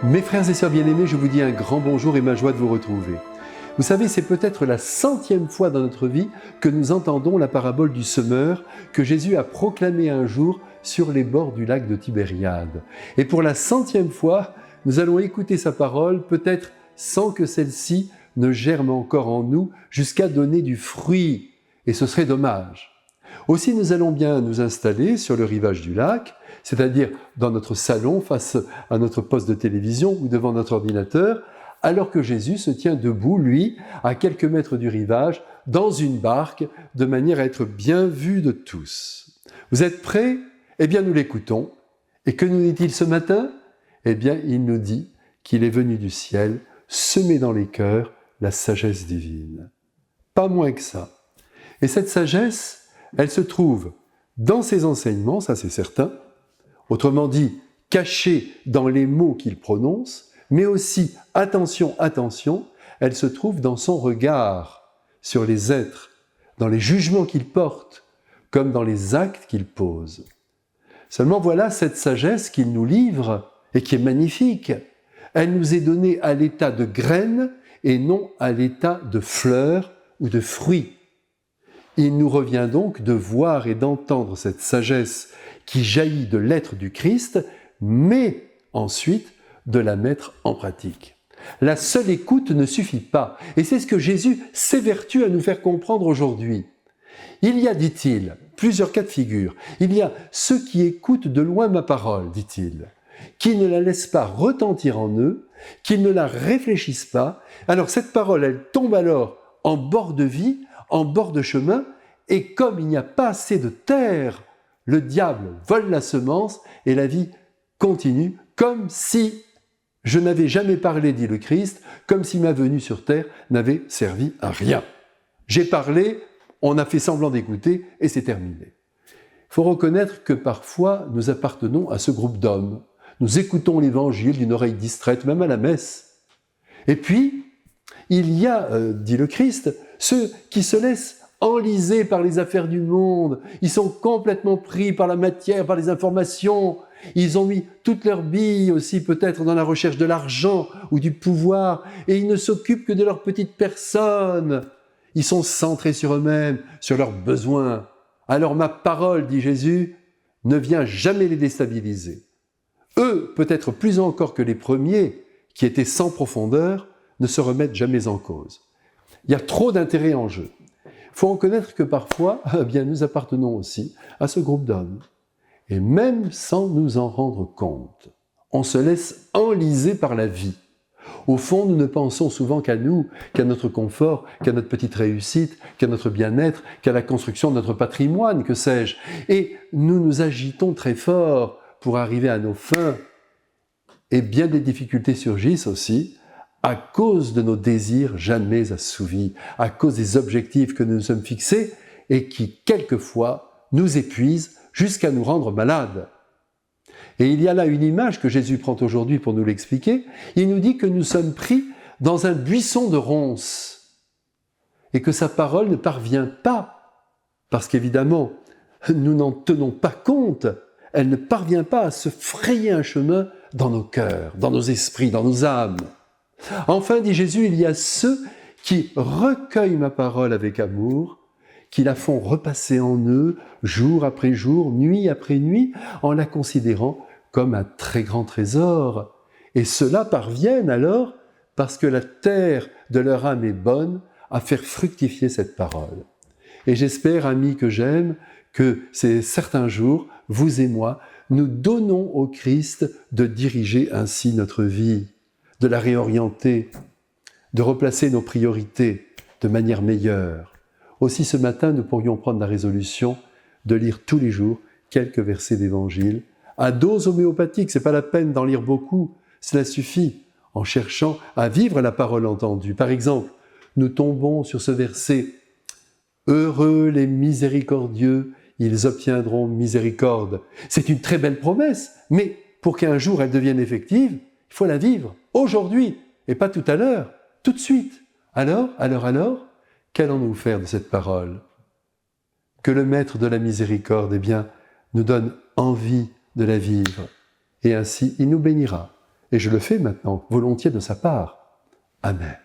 Mes frères et sœurs bien-aimés, je vous dis un grand bonjour et ma joie de vous retrouver. Vous savez, c'est peut-être la 100e fois dans notre vie que nous entendons la parabole du semeur que Jésus a proclamée un jour sur les bords du lac de Tibériade. Et pour la 100e fois, nous allons écouter sa parole, peut-être sans que celle-ci ne germe encore en nous jusqu'à donner du fruit. Et ce serait dommage. Aussi, nous allons bien nous installer sur le rivage du lac, c'est-à-dire dans notre salon face à notre poste de télévision ou devant notre ordinateur, alors que Jésus se tient debout, lui, à quelques mètres du rivage, dans une barque, de manière à être bien vu de tous. Vous êtes prêts ? Eh bien, nous l'écoutons. Et que nous dit-il ce matin ? Eh bien, il nous dit qu'il est venu du ciel, semer dans les cœurs la sagesse divine. Pas moins que ça. Et cette sagesse, elle se trouve dans ses enseignements, ça c'est certain, autrement dit, cachée dans les mots qu'il prononce, mais aussi, attention, attention, elle se trouve dans son regard sur les êtres, dans les jugements qu'il porte, comme dans les actes qu'il pose. Seulement voilà, cette sagesse qu'il nous livre, et qui est magnifique, elle nous est donnée à l'état de graine et non à l'état de fleur ou de fruit. Il nous revient donc de voir et d'entendre cette sagesse qui jaillit de l'être du Christ, mais ensuite de la mettre en pratique. La seule écoute ne suffit pas, et c'est ce que Jésus s'évertue à nous faire comprendre aujourd'hui. Il y a, dit-il, plusieurs cas de figure. Il y a ceux qui écoutent de loin ma parole, dit-il, qui ne la laissent pas retentir en eux, qui ne la réfléchissent pas. Alors cette parole, elle tombe alors en bord de vie, en bord de chemin, et comme il n'y a pas assez de terre, le diable vole la semence et la vie continue, comme si je n'avais jamais parlé, dit le Christ, comme si ma venue sur terre n'avait servi à rien. J'ai parlé, on a fait semblant d'écouter et c'est terminé. Il faut reconnaître que parfois nous appartenons à ce groupe d'hommes. Nous écoutons l'évangile d'une oreille distraite, même à la messe. Et puis, il y a, dit le Christ, ceux qui se laissent enlisés par les affaires du monde. Ils sont complètement pris par la matière, par les informations. Ils ont mis toutes leurs billes aussi peut-être dans la recherche de l'argent ou du pouvoir et ils ne s'occupent que de leur petite personne. Ils sont centrés sur eux-mêmes, sur leurs besoins. Alors ma parole, dit Jésus, ne vient jamais les déstabiliser. Eux, peut-être plus encore que les premiers, qui étaient sans profondeur, ne se remettent jamais en cause. Il y a trop d'intérêt en jeu. Il faut reconnaître que parfois, eh bien, nous appartenons aussi à ce groupe d'hommes. Et même sans nous en rendre compte, on se laisse enliser par la vie. Au fond, nous ne pensons souvent qu'à nous, qu'à notre confort, qu'à notre petite réussite, qu'à notre bien-être, qu'à la construction de notre patrimoine, que sais-je. Et nous nous agitons très fort pour arriver à nos fins. Et bien des difficultés surgissent aussi à cause de nos désirs jamais assouvis, à cause des objectifs que nous nous sommes fixés et qui, quelquefois, nous épuisent jusqu'à nous rendre malades. Et il y a là une image que Jésus prend aujourd'hui pour nous l'expliquer. Il nous dit que nous sommes pris dans un buisson de ronces et que sa parole ne parvient pas, parce qu'évidemment, nous n'en tenons pas compte, elle ne parvient pas à se frayer un chemin dans nos cœurs, dans nos esprits, dans nos âmes. Enfin, dit Jésus, il y a ceux qui recueillent ma parole avec amour, qui la font repasser en eux jour après jour, nuit après nuit, en la considérant comme un très grand trésor. Et ceux-là parviennent alors, parce que la terre de leur âme est bonne, à faire fructifier cette parole. Et j'espère, amis que j'aime, que ces certains jours, vous et moi, nous donnons au Christ de diriger ainsi notre vie, de la réorienter, de replacer nos priorités de manière meilleure. Aussi ce matin, nous pourrions prendre la résolution de lire tous les jours quelques versets d'évangile, à dose homéopathique, c'est pas la peine d'en lire beaucoup, cela suffit, en cherchant à vivre la parole entendue. Par exemple, nous tombons sur ce verset « Heureux les miséricordieux, ils obtiendront miséricorde ». C'est une très belle promesse, mais pour qu'un jour elle devienne effective, il faut la vivre aujourd'hui, et pas tout à l'heure, tout de suite. Alors, qu'allons-nous faire de cette parole ? Que le Maître de la miséricorde, nous donne envie de la vivre, et ainsi il nous bénira. et je le fais maintenant volontiers de sa part. Amen.